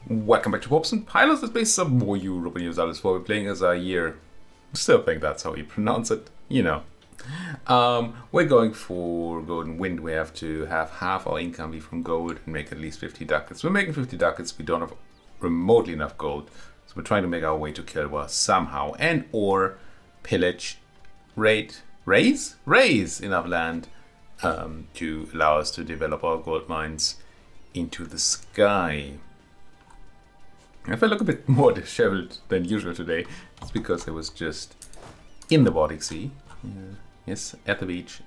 Welcome back to Pops and Pilots. Let's play some more Europa Universalis IV. We're playing as a year. Still think that's how you pronounce it. You know. We're going for Golden Wind. We have to have half our income be from gold and make at least 50 ducats. We're making 50 ducats. We don't have remotely enough gold. So we're trying to make our way to Kilwa somehow. And or pillage, raise enough land to allow us to develop our gold mines into the sky. If I look a bit more disheveled than usual today, it's because I was just in the Baltic Sea. Yes, at the beach,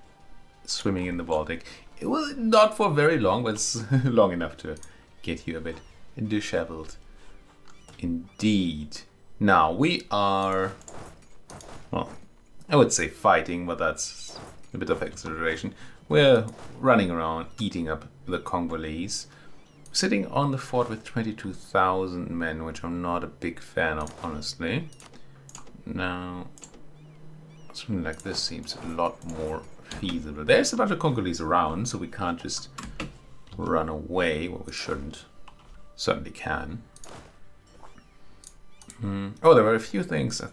swimming in the Baltic. It was not for very long, but it's long enough to get you a bit disheveled. Indeed. Now, we are, well, I would say fighting, but that's a bit of exaggeration. We're running around, eating up the Congolese. Sitting on the fort with 22,000 men, which I'm not a big fan of, honestly. Now, something like this seems a lot more feasible. There's a bunch of Congolese around, so we can't just run away. Well, we shouldn't. Certainly can. Oh, there were a few things.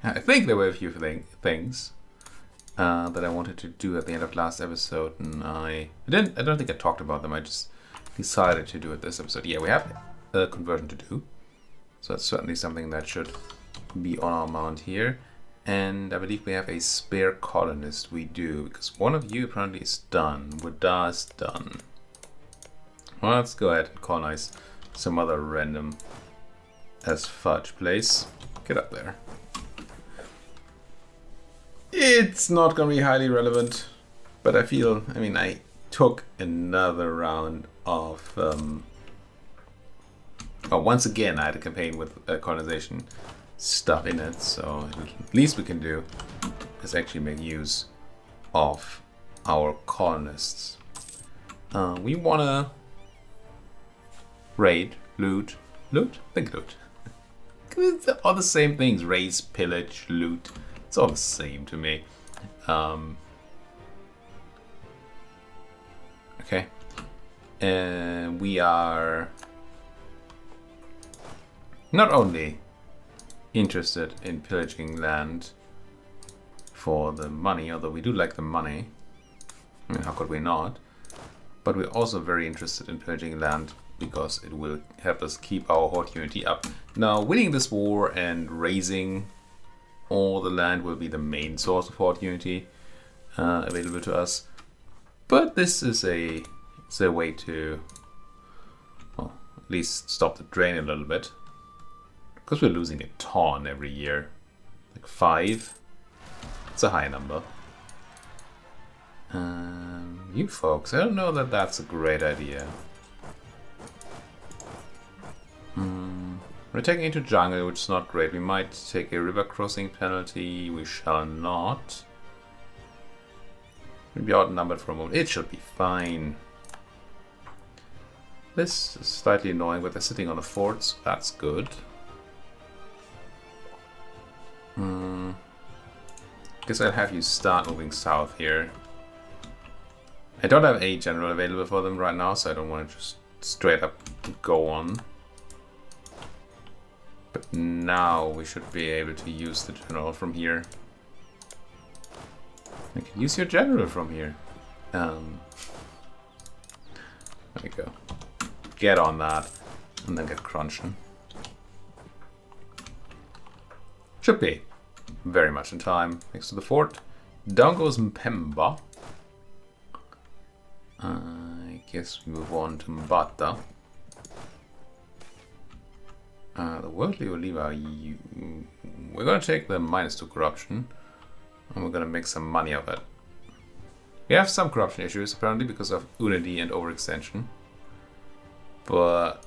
I think there were a few things that I wanted to do at the end of last episode, and I don't think I talked about them. I just decided to do it this episode. Yeah, we have a conversion to do, so that's certainly something that should be on our mount here. And I believe we have a spare colonist. We do, because one of you apparently is done. Wada is done. Well, let's go ahead and colonize some other random as fudge place. Get up there. It's not gonna be highly relevant, but I feel, I mean, I took another round of once again I had a campaign with colonization stuff in it, so at least we can do is actually make use of our colonists. We wanna raid, loot, I think loot. It's all the same things, raise, pillage, loot, it's all the same to me. Okay. And we are not only interested in pillaging land for the money, although we do like the money. I mean, how could we not? But we're also very interested in pillaging land because it will help us keep our horde unity up. Now, winning this war and raising all the land will be the main source of horde unity available to us. But this is a way to, well, at least stop the drain a little bit. Because we're losing a ton every year. Like 5. It's a high number. You folks, I don't know that that's a great idea. We're taking into jungle, which is not great. We might take a river crossing penalty. We shall not. We'll be outnumbered for a moment. It should be fine. This is slightly annoying, but they're sitting on the fort, so that's good. Guess I'll have you start moving south here. I don't have a general available for them right now, so I don't want to just straight up go on. But now we should be able to use the general from here. I can use your general from here. There we go. Get on that, and then get crunching. Should be very much in time. Next to the fort. Down goes Mpemba. I guess we move on to Mbata. The worldly will leave our we're gonna take the -2 corruption. And we're gonna make some money of it. We have some corruption issues apparently because of unity and overextension. But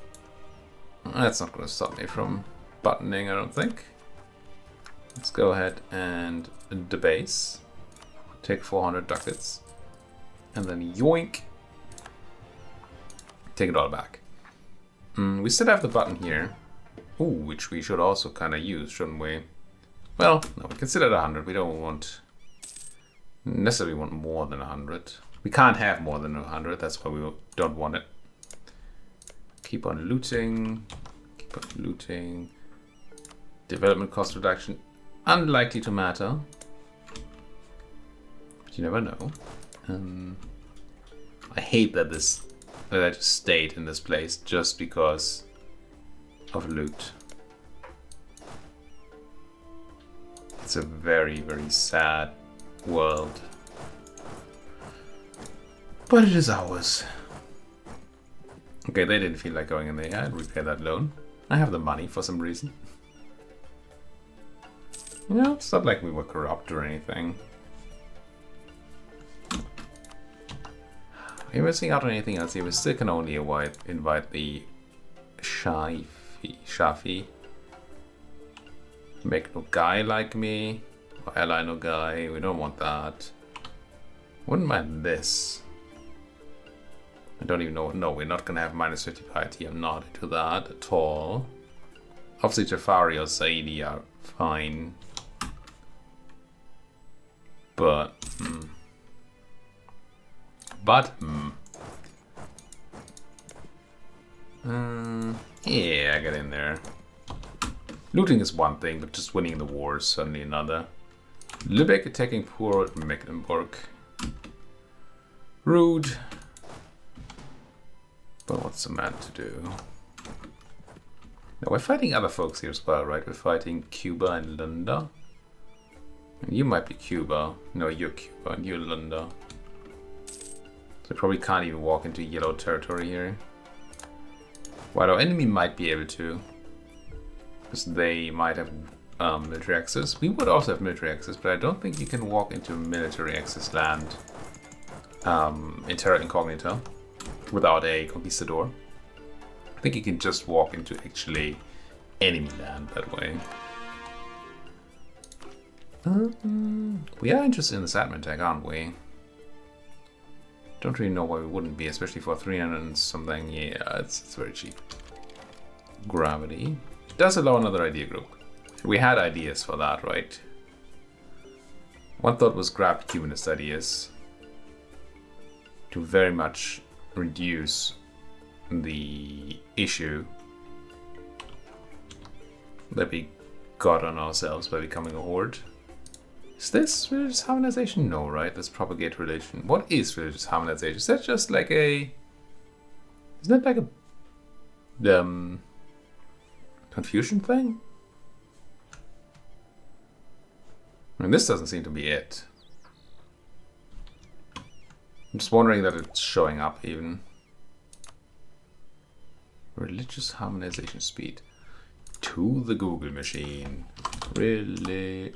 that's not gonna stop me from buttoning, I don't think. Let's go ahead and debase. Take 400 ducats. And then yoink. Take it all back. We still have the button here. Ooh, which we should also kind of use, shouldn't we? Well, no, we can sit at 100. We don't necessarily want more than 100. We can't have more than 100. That's why we don't want it. Keep on looting. But looting, development cost reduction, unlikely to matter. But you never know. I hate that I just stayed in this place just because of loot. It's a very, very sad world. But it is ours. Okay, they didn't feel like going in there. I'd repay that loan. I have the money for some reason. You know, it's not like we were corrupt or anything. Are you missing out on anything else here? We still can only invite the Shafi. Make no guy like me. Or ally no guy. We don't want that. Wouldn't mind this. I don't even know. No, we're not gonna have minus 50 piety. I'm not into that at all. Obviously, Jafari or Saidi are fine. But, yeah, get in there. Looting is one thing, but just winning the war is suddenly another. Lübeck attacking poor Mecklenburg. Rude. But what's the man to do? Now we're fighting other folks here as well, right? We're fighting Cuba and Lunda. And you might be Cuba. No, you're Cuba and you're Lunda. So probably can't even walk into yellow territory here. While our enemy might be able to. Because they might have military access. We would also have military access, but I don't think you can walk into military access land in Terra Incognita without a conquistador. I think you can just walk into actually enemy land that way. We are interested in this admin tech, aren't we? Don't really know why we wouldn't be, especially for 300 and something. Yeah, it's very cheap. Gravity. It does allow another idea group. We had ideas for that, right? One thought was grab humanist ideas to very much reduce the issue that we got on ourselves by becoming a horde. Is this religious harmonization? No, right? Let's propagate religion. What is religious harmonization? Is that just like a... Isn't that like a... Confucian thing? I mean, this doesn't seem to be it. I'm just wondering that it's showing up even. Religious harmonization speed. To the Google machine. Religious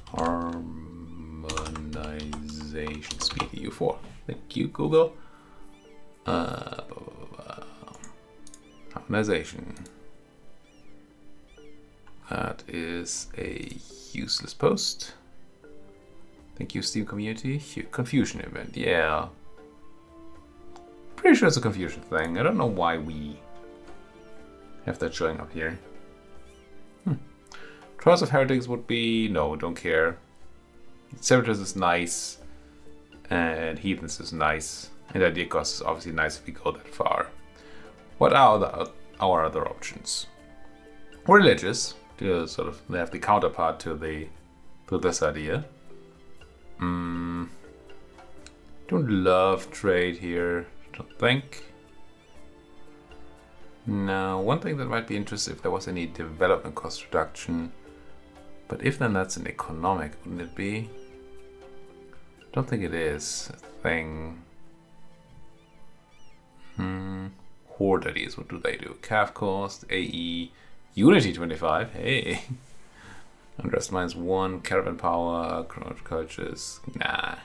harmonization speed. EU4. Thank you, Google. Harmonization. That is a useless post. Thank you, Steam community. Confusion event. Yeah. Pretty sure it's a confusion thing. I don't know why we have that showing up here. Trials of Heretics would be... No, don't care. Separatist is nice. And Heathens is nice. And Idea Cost is obviously nice if we go that far. What are our other options? Religious. To sort of have the counterpart to this idea. Don't love trade here. Don't think. Now, one thing that might be interesting if there was any development cost reduction. But if then that's an economic, wouldn't it be? Don't think it is a thing. Horde ideas, what do they do? Calf cost, AE, Unity 25, hey. Unrest -1, caravan power, chronological cultures, nah.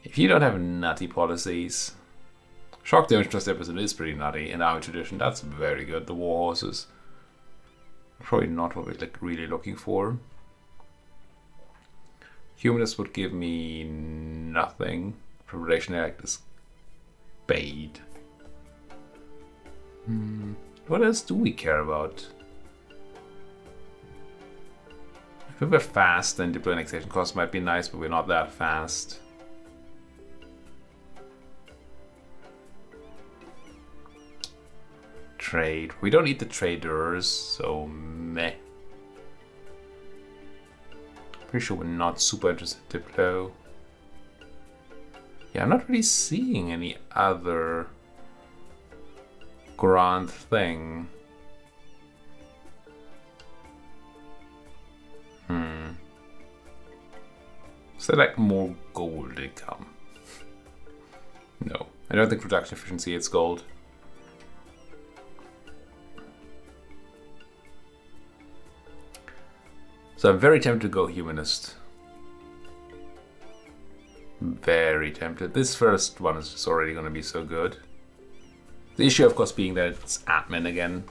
If you don't have nutty policies, shock damage plus deficit is pretty nutty. In our tradition, that's very good. The war horses, probably not what we're really looking for. Humanist would give me nothing. Preparation Act is bait. What else do we care about? If we were fast, then deploy annexation cost might be nice, but we're not that fast. trade. We don't need the traders, so meh. Pretty sure we're not super interested in Diplo. Yeah, I'm not really seeing any other grand thing. Is there like more gold income? No, I don't think production efficiency is gold. So I'm very tempted to go humanist. Very tempted. This first one is just already going to be so good. The issue, of course, being that it's admin again.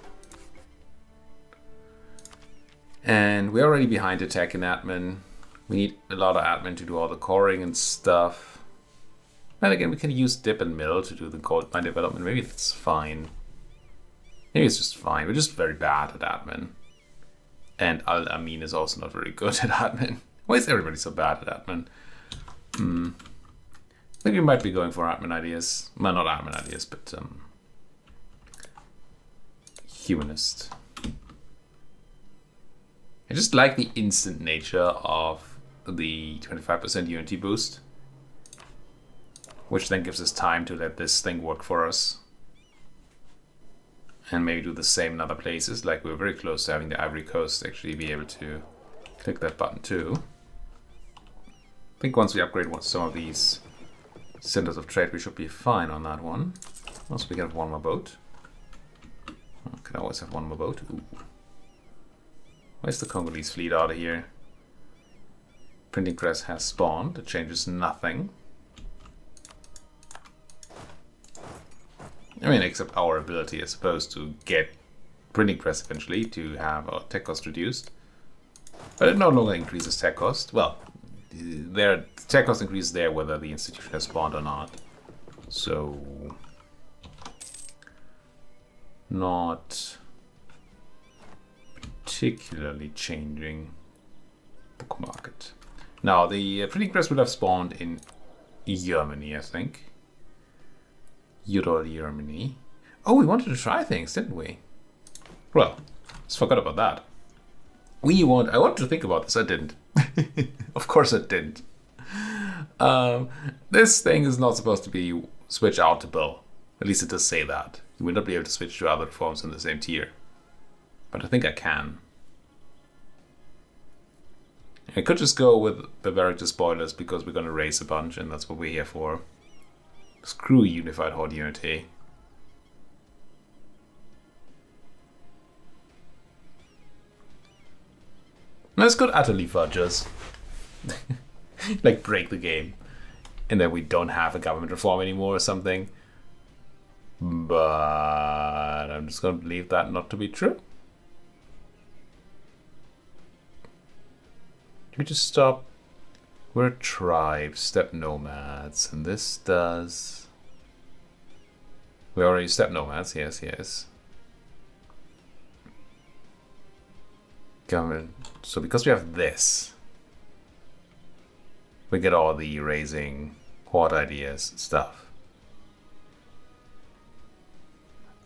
And we're already behind attack in admin. We need a lot of admin to do all the coring and stuff. And again, we can use dip and mill to do the gold mine development. Maybe that's fine. Maybe it's just fine. We're just very bad at admin. And Al-Amin is also not very good at admin. Why is everybody so bad at admin? I think we might be going for admin ideas. Well, not admin ideas, but humanist. I just like the instant nature of the 25% unity boost, which then gives us time to let this thing work for us. And maybe do the same in other places, like we're very close to having the Ivory Coast actually be able to click that button too. I think once we upgrade some of these centers of trade, we should be fine on that one. Also, we can have one more boat. I can always have one more boat. Ooh. Where's the Congolese fleet out of here? Printing press has spawned. It changes nothing. I mean, except our ability, I suppose, to get printing press eventually to have our tech cost reduced. But it no longer increases tech cost. Well, their tech cost increases there whether the institution has spawned or not. So, not particularly changing book market. Now, the printing press would have spawned in Germany, I think. Germany. Oh, we wanted to try things, didn't we? Well, just forgot about that. I wanted to think about this, I didn't. Of course I didn't. This thing is not supposed to be switch outable. At least it does say that. You will not be able to switch to other forms in the same tier. But I think I can. I could just go with Bavaric spoilers because we're going to race a bunch and that's what we're here for. Screw Unified Horde Unity. Let's go utterly fudges. Like break the game. And then we don't have a government reform anymore or something. But I'm just going to believe that not to be true. Can we just stop? We're a tribe, steppe nomads, and this does... We're already steppe nomads, yes. Government. So because we have this, we get all the raising horde ideas and stuff.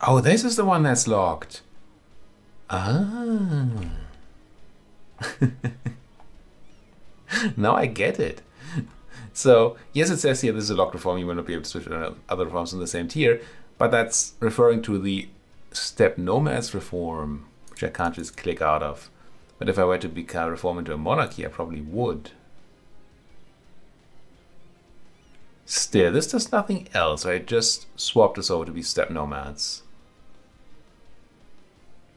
Oh, this is the one that's locked. Ah. Now I get it. So, yes, it says here this is a locked reform. You will not be able to switch to other reforms in the same tier. But that's referring to the steppe nomads reform, which I can't just click out of. But if I were to become reform into a monarchy, I probably would. Still, this does nothing else. I just swapped this over to be steppe nomads.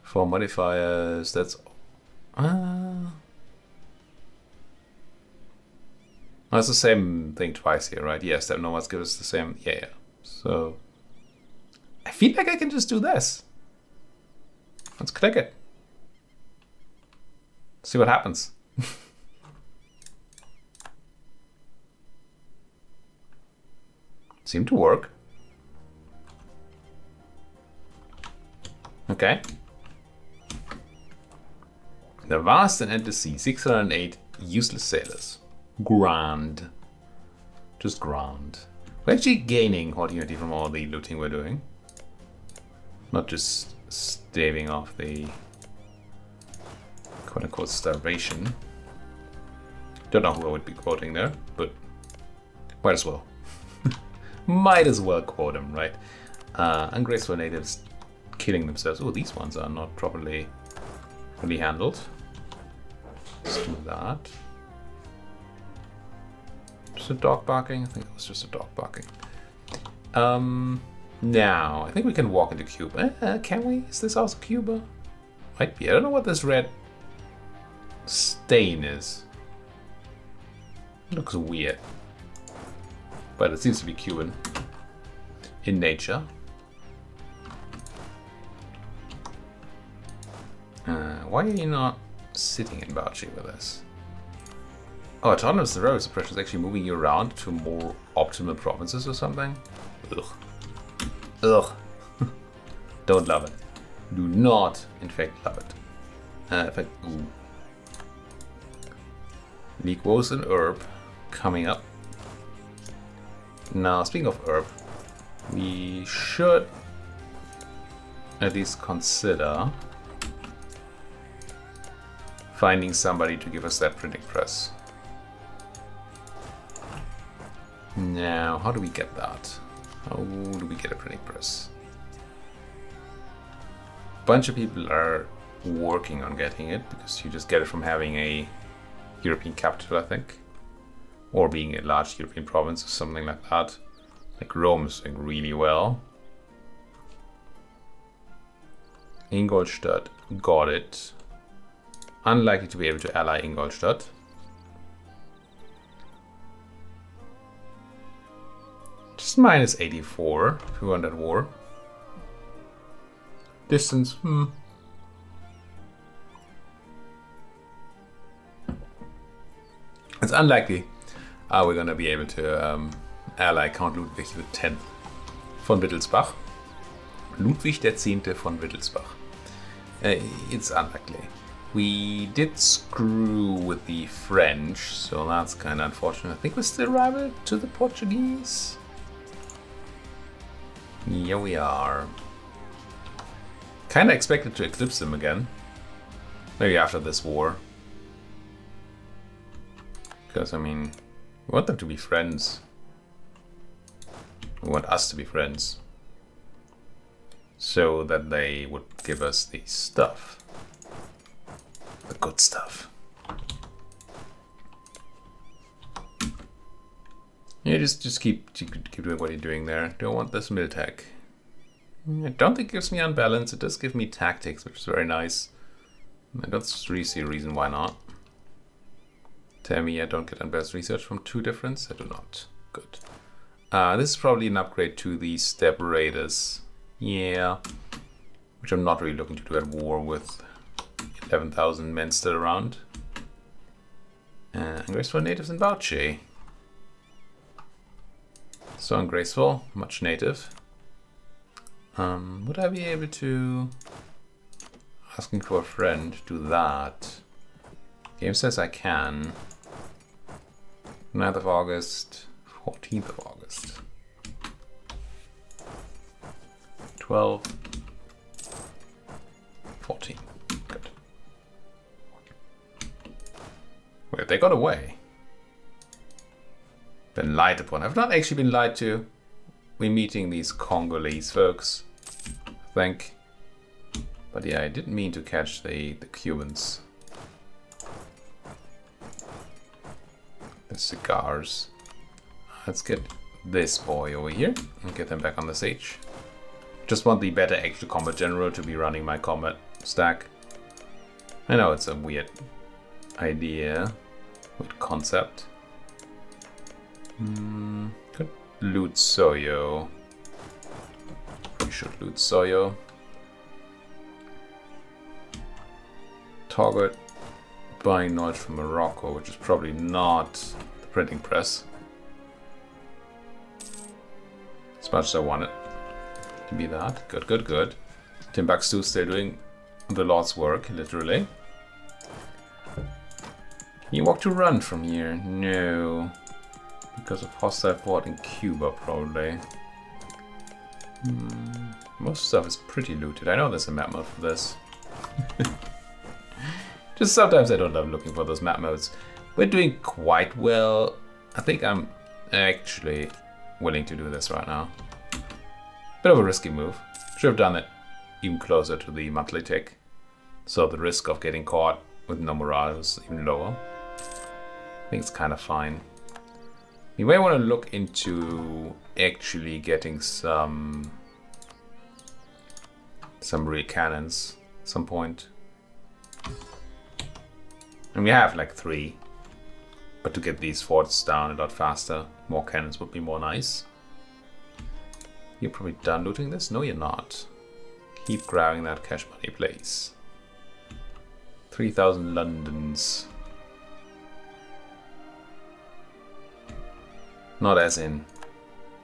For modifiers, that's... Oh, it's the same thing twice here, right? Yeah, steppe nomads give us the same... Yeah. So... I feel like I can just do this. Let's click it. See what happens. Seemed to work. Okay. The vast and endless sea, 608 useless sailors. Grand. Just grand. We're actually gaining horde unity from all the looting we're doing. Not just staving off the quote-unquote starvation. Don't know who I would be quoting there, but might as well. Might as well quote him, right? Ungraceful natives killing themselves. Oh, these ones are not properly handled. Let's do that. Just a dog barking? I think it was just a dog barking. Now, I think we can walk into Cuba. Can we? Is this also Cuba? Might be. I don't know what this red stain is. It looks weird. But it seems to be Cuban in nature. Why are you not sitting in Bauchi with us? Oh, autonomous road suppression is actually moving you around to more optimal provinces or something? Ugh. Ugh. Don't love it. Do not, in fact, love it. In fact, ooh. Liquos and herb coming up. Now, speaking of herb, we should at least consider finding somebody to give us that printing press. Now, how do we get that? How do we get a printing press? A bunch of people are working on getting it, because you just get it from having a European capital, I think. Or being a large European province or something like that. Like Rome is doing really well. Ingolstadt got it. Unlikely to be able to ally Ingolstadt. Just minus 84 if we want that war. Distance, It's unlikely we're gonna be able to ally Count Ludwig X von Wittelsbach. Ludwig X. von Wittelsbach. It's unlikely. We did screw with the French, so that's kind of unfortunate. I think we're still rival to the Portuguese. Yeah, we are. Kind of expected to eclipse them again. Maybe after this war. Because, I mean, we want them to be friends. We want us to be friends. So that they would give us the stuff. The good stuff. Yeah, just keep doing what you're doing there. Don't want this mill tech. I don't think it gives me unbalance. It does give me tactics, which is very nice. I don't really see a reason why not. Tell me I don't get unbalanced research from 2 difference. I do not. Good. This is probably an upgrade to the Step Raiders. Yeah. Which I'm not really looking to do at war with 11,000 men still around. Ungraceful natives in Bauchi. So ungraceful, much native. Would I be able to, asking for a friend, do that? Game says I can. 9th of August, 14th of August. 12, 14. Good. Wait, they got away. Been lied upon. I've not actually been lied to. We're meeting these Congolese folks, I think. But yeah, I didn't mean to catch the Cubans. The cigars. Let's get this boy over here and get them back on the siege. Just want the better actual combat general to be running my combat stack. I know it's a weird idea, weird concept. Could loot Soyo. We should loot Soyo. Target buying knowledge from Morocco, which is probably not the printing press. As much as I want it to be that. Good, good, good. Timbuktu still doing the Lord's work, literally. You walk to run from here? No. Because of hostile thought in Cuba, probably. Most stuff is pretty looted. I know there's a map mode for this. Just sometimes I don't love looking for those map modes. We're doing quite well. I think I'm actually willing to do this right now. Bit of a risky move. Should have done it even closer to the monthly tick. So the risk of getting caught with no morale is even lower. I think it's kind of fine. You may want to look into actually getting some real cannons at some point. And we have like 3. But to get these forts down a lot faster, more cannons would be more nice. You're probably done looting this? No, you're not. Keep grabbing that cash money, please. 3,000 Londons. Not as in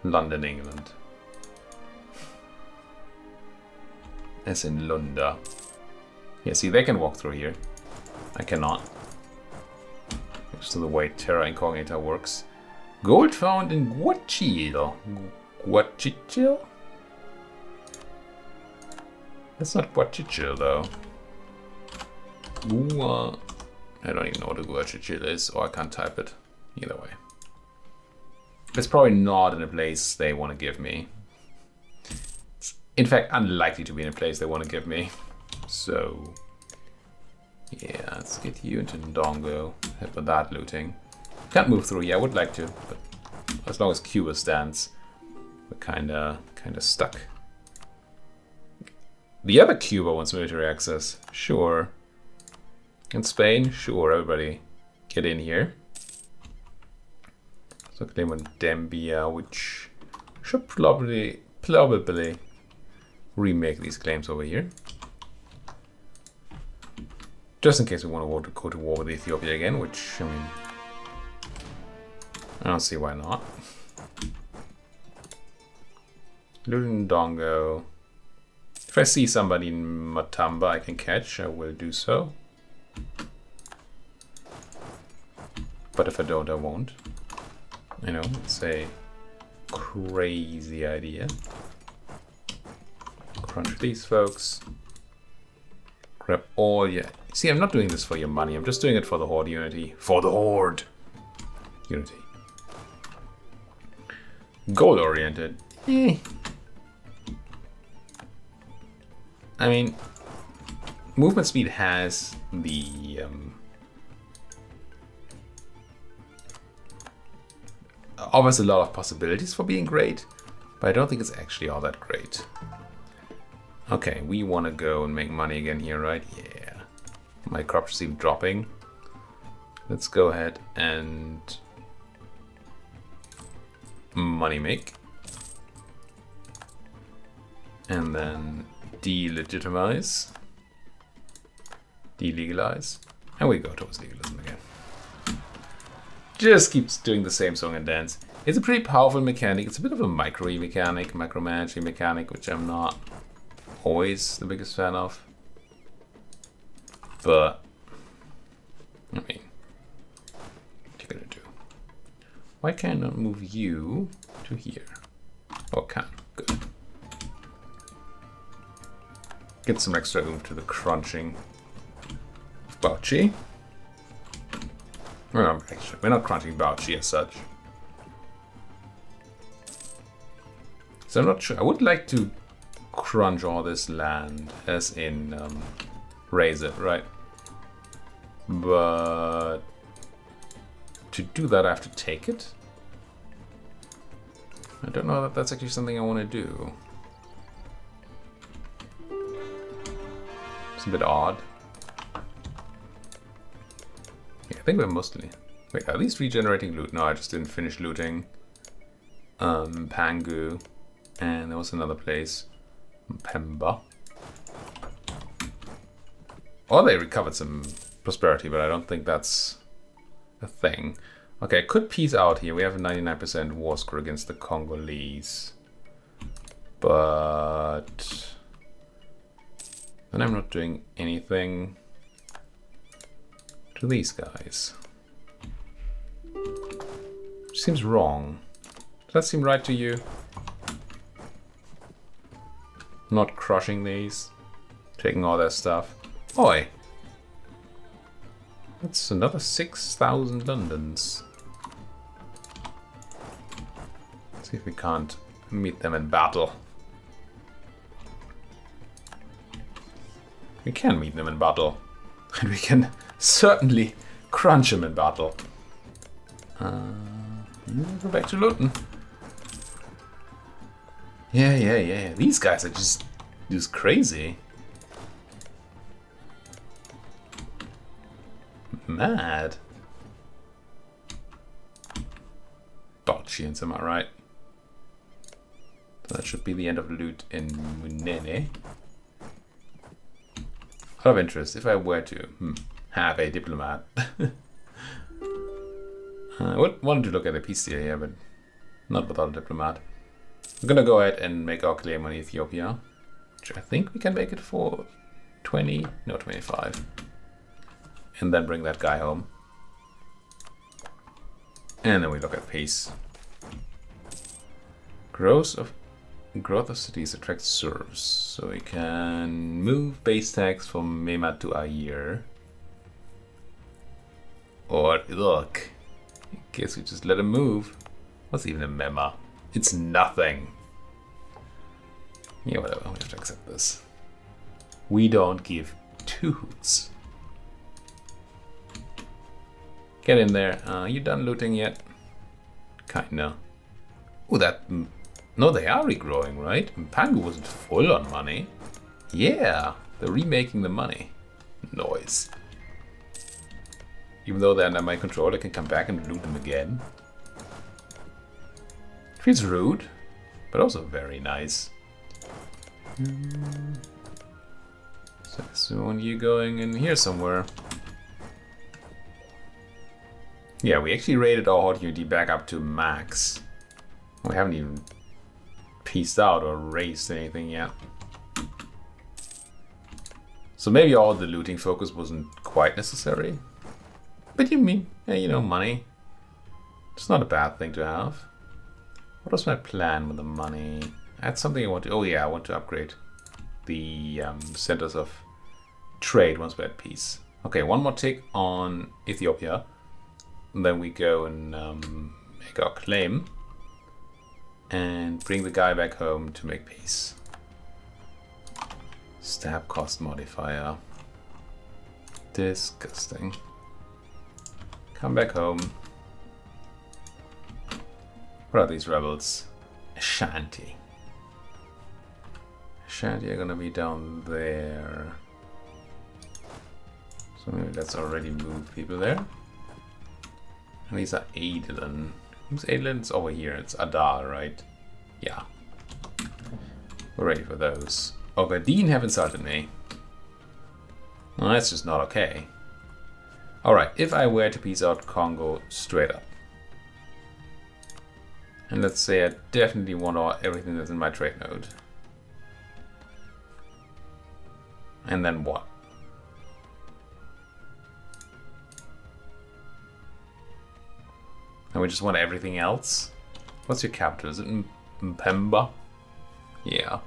London, England. As in Lunda. Yeah, see, they can walk through here. I cannot. Just the way Terra Incognita works. Gold found in Guachil. Guachichil? That's not Guachichil though. I don't even know what a Guachichil is, or I can't type it. Either way. It's probably not in a place they want to give me. It's in fact unlikely to be in a place they want to give me. So yeah, let's get you into Ndongo. Head for that looting. Can't move through. Yeah, I would like to, but as long as Cuba stands, we're kinda stuck. The other Cuba wants military access. Sure. In Spain, sure. Everybody, get in here. So claim on Dembia, which should probably remake these claims over here. Just in case we want to go to war with Ethiopia again, which, I mean, I don't see why not. Looting Dongo. If I see somebody in Matamba I can catch, I will do so. But if I don't, I won't. You know, it's a crazy idea. Crunch these folks. Grab all your... See, I'm not doing this for your money. I'm just doing it for the Horde unity. For the Horde unity. Goal-oriented. I mean, movement speed has the... offers a lot of possibilities for being great, but I don't think it's actually all that great. Okay, we want to go and make money again here, right? Yeah. My crops seem dropping. Let's go ahead and money make. And then delegitimize. Delegalize. And we go towards legalism again. Just keeps doing the same song and dance. It's a pretty powerful mechanic. It's a bit of a micromanaging mechanic, which I'm not always the biggest fan of. But, I mean, what are you gonna do? Why can't I move you to here? Oh, can. Good. Get some extra oomph to the crunching of Bauchi. We're not crunching Bauchi as such. So I'm not sure. I would like to crunch all this land, as in raise it, right? But to do that, I have to take it. I don't know that that's actually something I want to do. It's a bit odd. Yeah, I think we're mostly... Wait, are these regenerating loot? No, I just didn't finish looting. Pangu. And there was another place. Pemba. Oh, they recovered some prosperity, but I don't think that's a thing. Okay, I could peace out here. We have a 99% war score against the Congolese. But... then I'm not doing anything to these guys. Which seems wrong. Does that seem right to you? Not crushing these. Taking all their stuff. Oi! That's another 6,000 Londons. Let's see if we can't meet them in battle. We can meet them in battle. And we can certainly crunch them in battle. Go back to looting. Yeah. These guys are just crazy. Mad. Balchians, am I right? So that should be the end of loot in Munene. Out of interest, if I were to have a diplomat. I would want to look at a peace deal here, but not without a diplomat. I'm gonna go ahead and make our claim on Ethiopia, which I think we can make it for 25. And then bring that guy home. And then we look at peace. Growth of cities attracts serfs. So we can move base tax from Mema to Ayer. Or look. I guess we just let him move. What's even a Mema? It's nothing. Yeah, whatever. We have to accept this. We don't give two hoots. Get in there. You done looting yet? Kinda. Oh, that... No, they are regrowing, right? Mpangu wasn't full on money. Yeah, they're remaking the money. Noise. Even though they're under my control, I can come back and loot them again. Feels rude, but also very nice. So soon you going in here somewhere. Yeah, we actually rated our hot unity back up to max. We haven't even pieced out or raised anything yet. So maybe all the looting focus wasn't quite necessary. But you mean, yeah, you know, money. It's not a bad thing to have. What was my plan with the money? I had something I want to... Oh yeah, I want to upgrade the centers of trade once we're at peace. Okay, one more tick on Ethiopia. And then we go and make our claim. And bring the guy back home to make peace. Stab cost modifier. Disgusting. Come back home. What are these rebels? Ashanti. Ashanti are gonna be down there. So maybe let's already move people there. And these are Adelan. Who's Adelan? It's over here. It's Adar, right? Yeah. We're ready for those. Ogadine have insulted me. Well, that's just not okay. Alright, if I were to piece out Congo straight up. And let's say I definitely want everything that's in my trade node. And then what? And we just want everything else? What's your capital? Is it Mpemba? Yeah.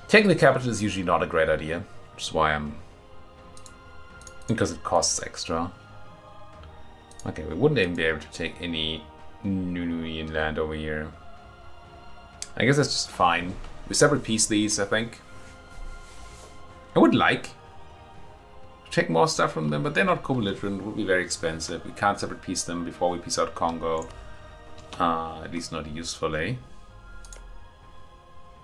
Taking the capital is usually not a great idea, which is why I'm... Because it costs extra. Okay, we wouldn't even be able to take any Nunuian land over here. I guess that's just fine. We separate piece these, I think. I would like to take more stuff from them, but they're not co-belligerent. It would be very expensive. We can't separate piece them before we piece out Congo. At least not usefully.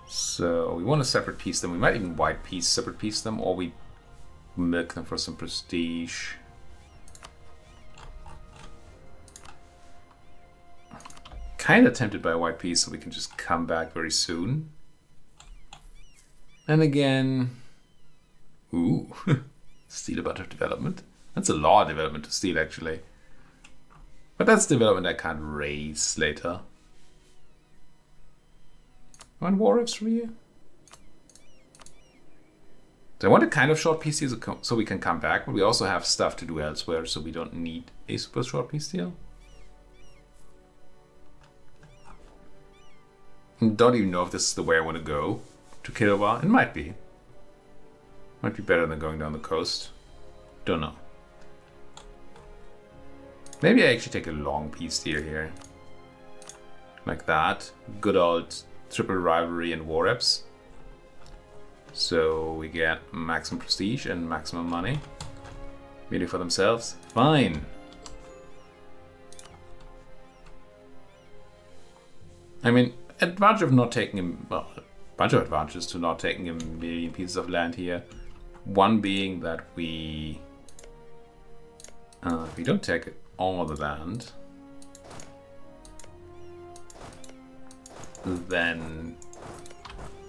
So we want to separate piece them. We might even white piece separate piece them, or we milk them for some prestige. Kind of tempted by a white piece, so we can just come back very soon. And again, ooh, steal a bunch of development. That's a lot of development to steal, actually. But that's development I can't raise later. One war riffs from here. So I want a kind of short peace deal so we can come back, but we also have stuff to do elsewhere, so we don't need a super short peace deal. Don't even know if this is the way I want to go to Kilwa. It might be. Might be better than going down the coast. Don't know. Maybe I actually take a long peace deal here. Like that. Good old triple rivalry and war reps. So we get maximum prestige and maximum money. Merely for themselves. Fine. I mean, advantage of not taking him, well, a bunch of advantages to not taking a million pieces of land here. One being that we don't take all the land, then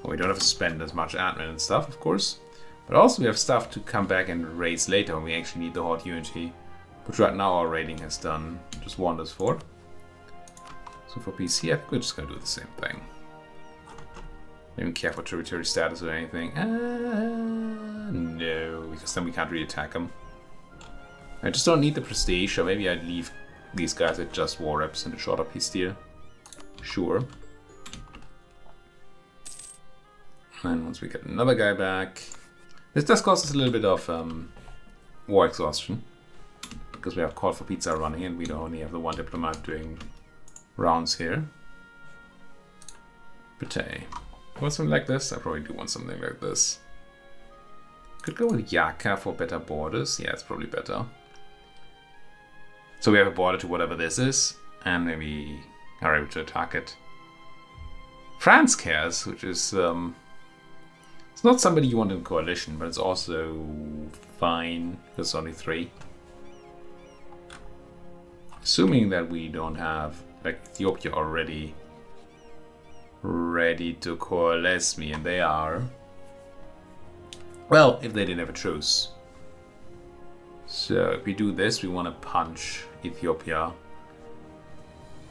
well, we don't have to spend as much admin and stuff, of course. But also we have stuff to come back and raise later when we actually need the Horde Unity, which right now our raiding has done just wonders for. So for PC, I think we're just going to do the same thing. Don't even care for territory status or anything. No, because then we can't really attack them. I just don't need the prestige, or maybe I'd leave these guys at just war reps and a shorter peace deal. Sure. And once we get another guy back... This does cost us a little bit of war exhaustion. Because we have Call for Pizza running and we don't only have the one diplomat doing rounds here. But hey, want something like this? I probably do want something like this. Could go with Yaka for better borders. Yeah, it's probably better. So we have a border to whatever this is, and maybe are able to attack it. France cares, which is it's not somebody you want in coalition, but it's also fine. There's only 3. Assuming that we don't have like Ethiopia already ready to coalesce me, and they are. Well, if they didn't have a truce. So if we do this, we want to punch Ethiopia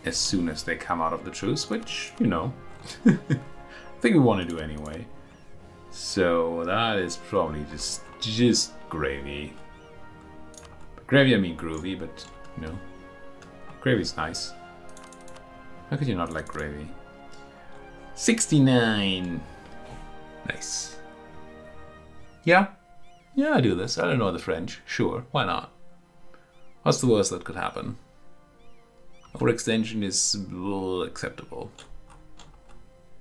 as soon as they come out of the truce, which, you know, I think we want to do anyway. So that is probably just gravy. Gravy, I mean groovy, but, you know, gravy's nice. How could you not like gravy? 69! Nice. Yeah, I do this. I don't know the French. Sure, why not? What's the worst that could happen? Overextension is acceptable.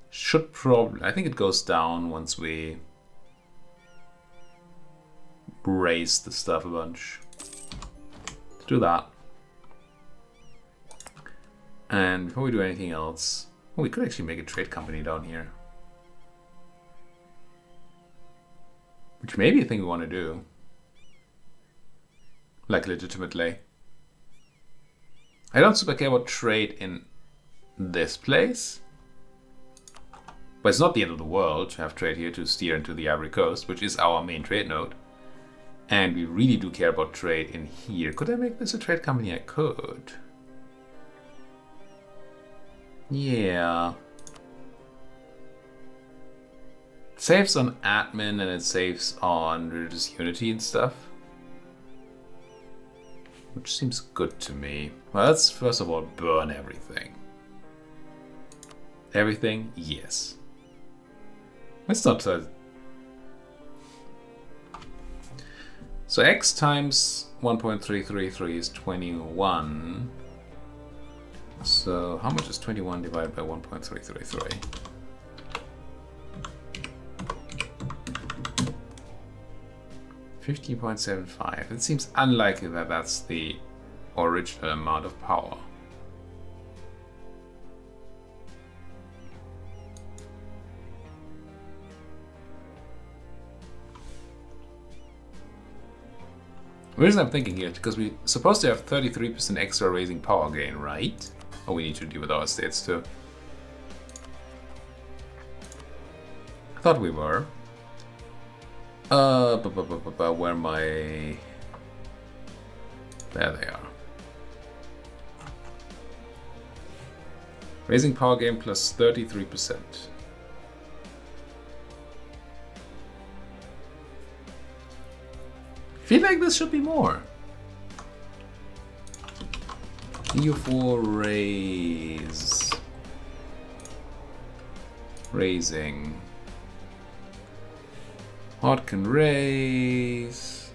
Should probably... I think it goes down once we raise the stuff a bunch. Let's do that. And before we do anything else... Oh, we could actually make a trade company down here. Which maybe a thing we want to do. Like legitimately. I don't super care about trade in this place. But it's not the end of the world to have trade here to steer into the Ivory Coast, which is our main trade node. And we really do care about trade in here. Could I make this a trade company? I could. Yeah. It saves on admin and it saves on religious unity and stuff. Which seems good to me. Well, let's first of all burn everything. Everything? Yes. Let's not... So x times 1.333 is 21. So how much is 21 divided by 1.333? $50.75. It seems unlikely that that's the original amount of power. The reason I'm thinking here is because we're supposed to have 33% extra raising power gain, right? Oh, we need to deal with our states too. I thought we were. Where am I? There they are. Raising power gain plus 33%. Feel like this should be more. EU4 raise. Raising. Hot can raise.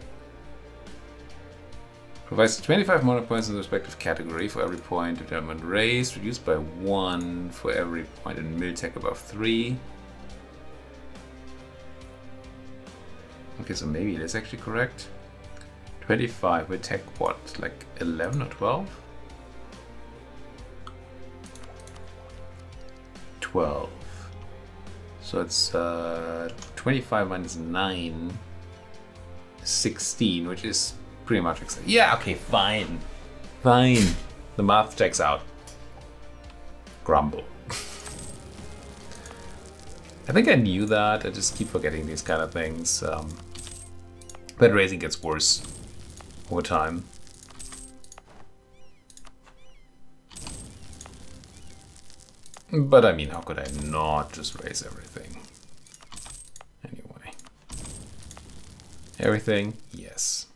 Provides 25 mana points in the respective category for every point determined raised. Reduced by 1 for every point in Miltech above 3. Okay, so maybe it is actually correct. 25 with tech what? Like 11 or 12? 12. So it's 25 minus 9, 16, which is pretty much exactly. Yeah, okay, fine. Fine. The math checks out. Grumble. I think I knew that. I just keep forgetting these kind of things. But raising gets worse over time. But I mean, how could I not just raise everything? Anyway. Everything? Yes.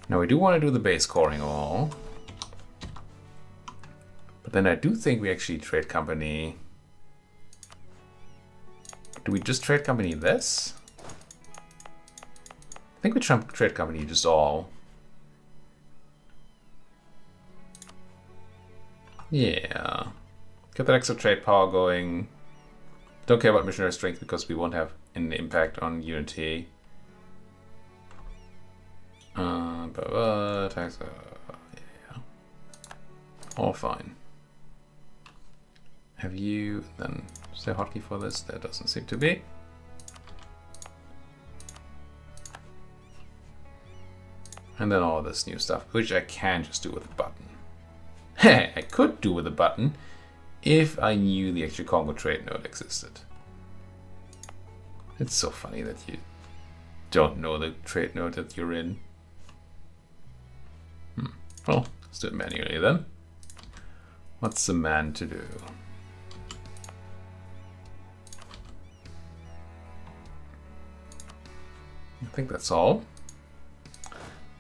Now we do want to do the base scoring all. But then I do think we actually trade company. Do we just trade company this? I think we trade company just all. Yeah. Get that extra trade power going. Don't care about missionary strength because we won't have an impact on unity. Yeah. All fine. Have you then is there a hotkey for this? There doesn't seem to be. And then all this new stuff, which I can just do with a button. I could do with a button if I knew the actual Congo trade node existed. It's so funny that you don't know the trade node that you're in. Well, let's do it manually then. What's the man to do? I think that's all.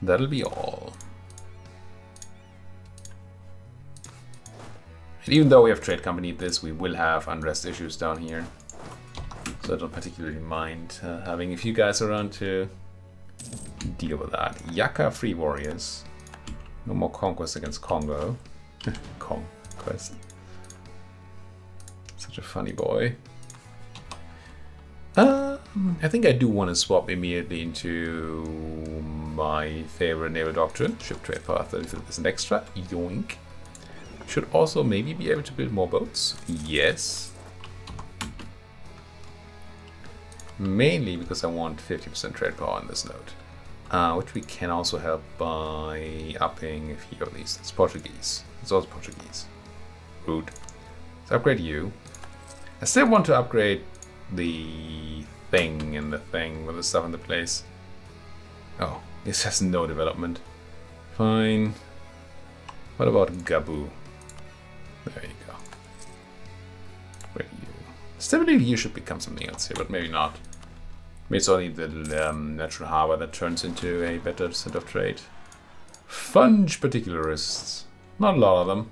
That'll be all. And even though we have trade company this, we will have unrest issues down here. So I don't particularly mind having a few guys around to deal with that. Yaka Free Warriors. No more conquest against Congo. Conquest. Such a funny boy. I think I do want to swap immediately into my favorite naval doctrine. Ship trade power 30 is an extra. Yoink. Should also maybe be able to build more boats. Yes. Mainly because I want 50% trade power on this node. Which we can also help by upping a few of these. It's Portuguese. It's also Portuguese. Rude. Let's upgrade you. I still want to upgrade the thing and the thing with the stuff in the place. Oh, this has no development. Fine. What about Gabu? There you go. Where you? Still believe you should become something else here, but maybe not. Maybe it's only the natural harbor that turns into a better set of trade. Funge particularists. Not a lot of them.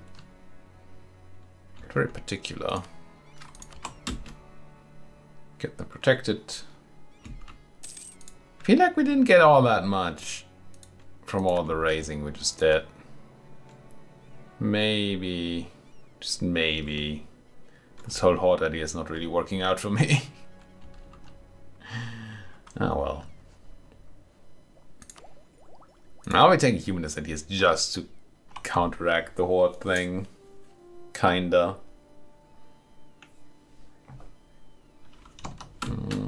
Very particular. Get them protected. Feel like we didn't get all that much from all the raising we just did. Maybe, just maybe, this whole horde idea is not really working out for me. Oh well. I'll be taking humanist ideas just to counteract the horde thing. Kinda.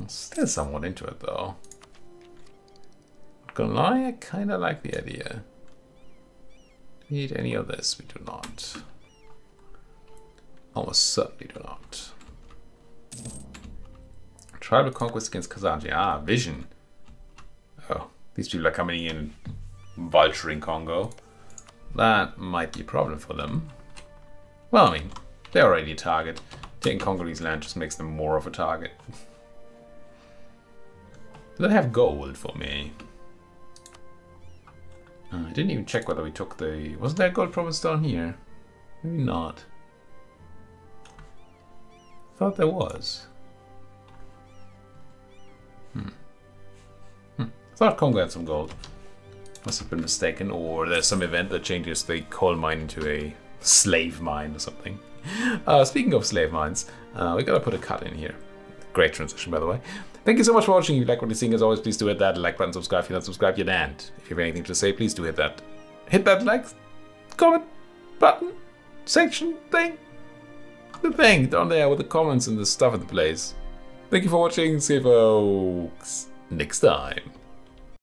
Still somewhat into it though. Not gonna lie, I kinda like the idea. Do we need any of this? We do not. Almost certainly do not. Tribal conquest against Kazanji. Ah, vision. Oh, these people are coming in vulturing Congo. That might be a problem for them. Well, I mean, they're already a target. Taking Congolese land just makes them more of a target. Do they have gold for me? I didn't even check whether we took the... Wasn't there a gold province down here? Maybe not. Thought there was. Thought Congo had some gold. Must have been mistaken, or there's some event that changes the coal mine into a slave mine or something. Speaking of slave mines, we gotta put a cut in here. Great transition, by the way. Thank you so much for watching. If you like what you're seeing, as always, please do hit that like button, subscribe if you're not subscribed yet, and if you have anything to say, please do hit that. Hit that like, comment, button, section thing. The thing down there with the comments and the stuff in the place. Thank you for watching. See you folks next time.